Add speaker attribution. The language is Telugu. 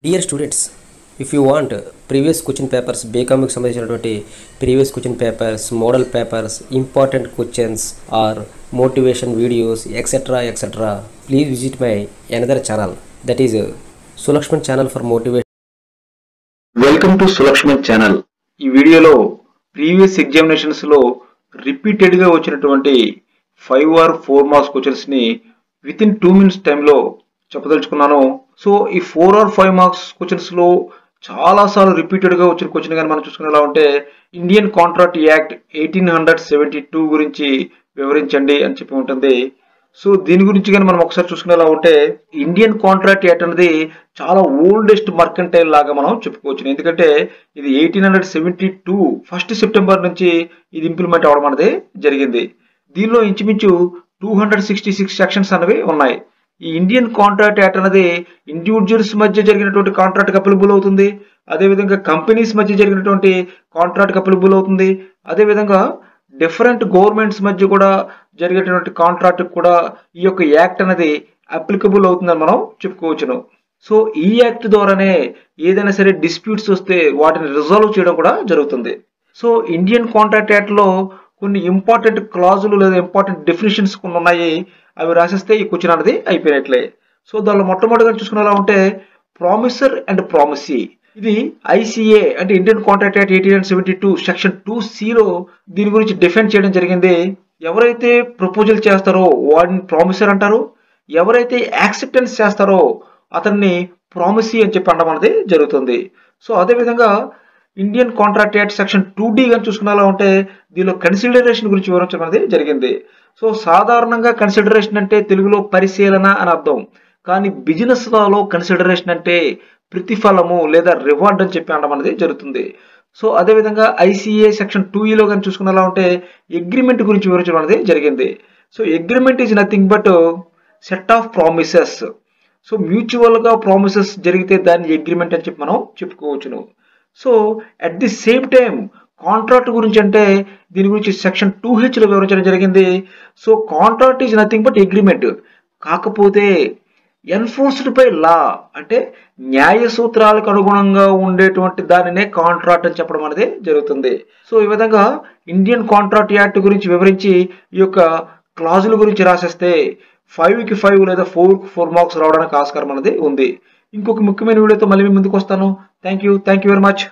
Speaker 1: Dear students, if you want previous question papers, BCom కి సంబంధించినటువంటి previous question papers, model papers, important questions or motivation videos, etc., please visit my another channel, that is Sulakshman channel for motivation.
Speaker 2: Welcome to Sulakshman channel. ఈ వీడియోలో ప్రీవియస్ ఎగ్జామినేషన్స్ లో రిపీటెడ్ గా వచ్చినటువంటి 5 or 4 మార్క్స్ క్వశ్చన్స్ ని విత్ ఇన్ 2 minutes టైంలో చెప్పదలుచుకున్నాను. సో ఈ 4 or 5 మార్క్స్ క్వశ్చన్స్ లో చాలా సార్లు రిపీటెడ్ గా వచ్చిన క్వశ్చన్ కానీ మనం చూసుకునేలా ఉంటే ఇండియన్ కాంట్రాక్ట్ యాక్ట్ 1872 గురించి వివరించండి అని చెప్పి ఉంటుంది. సో దీని గురించి కానీ మనం ఒకసారి చూసుకునేలా ఉంటే ఇండియన్ కాంట్రాక్ట్ యాక్ట్ అనేది చాలా ఓల్డెస్ట్ మర్కంటైల్ లాగా మనం చెప్పుకోవచ్చు. ఎందుకంటే ఇది 1872 1st September నుంచి ఇది ఇంప్లిమెంట్ అవడం అనేది జరిగింది. దీనిలో ఇంచుమించు 266 సెక్షన్స్ అనేవి ఉన్నాయి. ఈ ఇండియన్ కాంట్రాక్ట్ యాక్ట్ అనేది ఇండివిజువల్స్ మధ్య జరిగినటువంటి కాంట్రాక్ట్ అప్లికబుల్ అవుతుంది, అదేవిధంగా కంపెనీస్ మధ్య జరిగినటువంటి కాంట్రాక్ట్ అప్లికబుల్ అవుతుంది, అదేవిధంగా డిఫరెంట్ గవర్నమెంట్స్ మధ్య కూడా జరిగేటువంటి కాంట్రాక్ట్ కూడా ఈ యొక్క యాక్ట్ అనేది అప్లికబుల్ అవుతుందని మనం చెప్పుకోవచ్చును. సో ఈ యాక్ట్ ద్వారానే ఏదైనా సరే డిస్ప్యూట్స్ వస్తే వాటిని రిజాల్వ్ చేయడం కూడా జరుగుతుంది. సో ఇండియన్ కాంట్రాక్ట్ యాక్ట్ లో కొన్ని ఇంపార్టెంట్ క్లాజులు లేదా ఇంపార్టెంట్ డెఫినేషన్స్ కొన్ని ఉన్నాయి, అవి రాసేస్తే ఈ క్వశ్చన్ అనేది అయిపోయినట్లే. సో దానిలో మొట్టమొదటిగా చూసుకునేలా ఉంటే ప్రామిసర్ అండ్ ప్రామిసీ, ఇది ఐసిఏ అంటే Indian contract act 1872 section 2C దీని గురించి డిఫైన్ చేయడం జరిగింది. ఎవరైతే ప్రపోజల్ చేస్తారో వాడిని ప్రామిసర్ అంటారు, ఎవరైతే యాక్సెప్టెన్స్ చేస్తారో అతన్ని ప్రామిసీ అని చెప్పి అనడం అనేది జరుగుతుంది. సో అదేవిధంగా Indian contract act section 2D కానీ చూసుకునేలా ఉంటే దీనిలో కన్సిడరేషన్ గురించి వివరించడం అనేది జరిగింది. సో సాధారణంగా కన్సిడరేషన్ అంటే తెలుగులో పరిశీలన అని అర్థం, కానీ బిజినెస్ లో కన్సిడరేషన్ అంటే ప్రతిఫలము లేదా రివార్డ్ అని చెప్పి అనడం అనేది జరుగుతుంది. సో అదేవిధంగా ఐసిఏ సెక్షన్ 2E కానీ చూసుకునేలా ఉంటే అగ్రిమెంట్ గురించి వివరించడం అనేది జరిగింది. So agreement is nothing but set of promises. So mutual గా ప్రామిసెస్ జరిగితే దాన్ని అగ్రిమెంట్ అని చెప్పి మనం చెప్పుకోవచ్చును. So at the same time contract గురించి అంటే దీని గురించి సెక్షన్ 2H వివరించడం జరిగింది. So contract is nothing but agreement, కాకపోతే ఎన్ఫోర్స్డ్ బై లా అంటే న్యాయ సూత్రాలకు అనుగుణంగా ఉండేటువంటి దానినే కాంట్రాక్ట్ అని చెప్పడం అనేది జరుగుతుంది. సో ఈ విధంగా ఇండియన్ కాంట్రాక్ట్ యాక్ట్ గురించి వివరించి ఈ యొక్క క్లాజుల గురించి రాసేస్తే 5కి 5 లేదా 4కి 4 మార్క్స్ రావడానికి ఆస్కారం అనేది ఉంది. ఇంకొక ముఖ్యమైన వీడియోతో మళ్ళీ మీ ముందుకు వస్తాను. Thank you very much.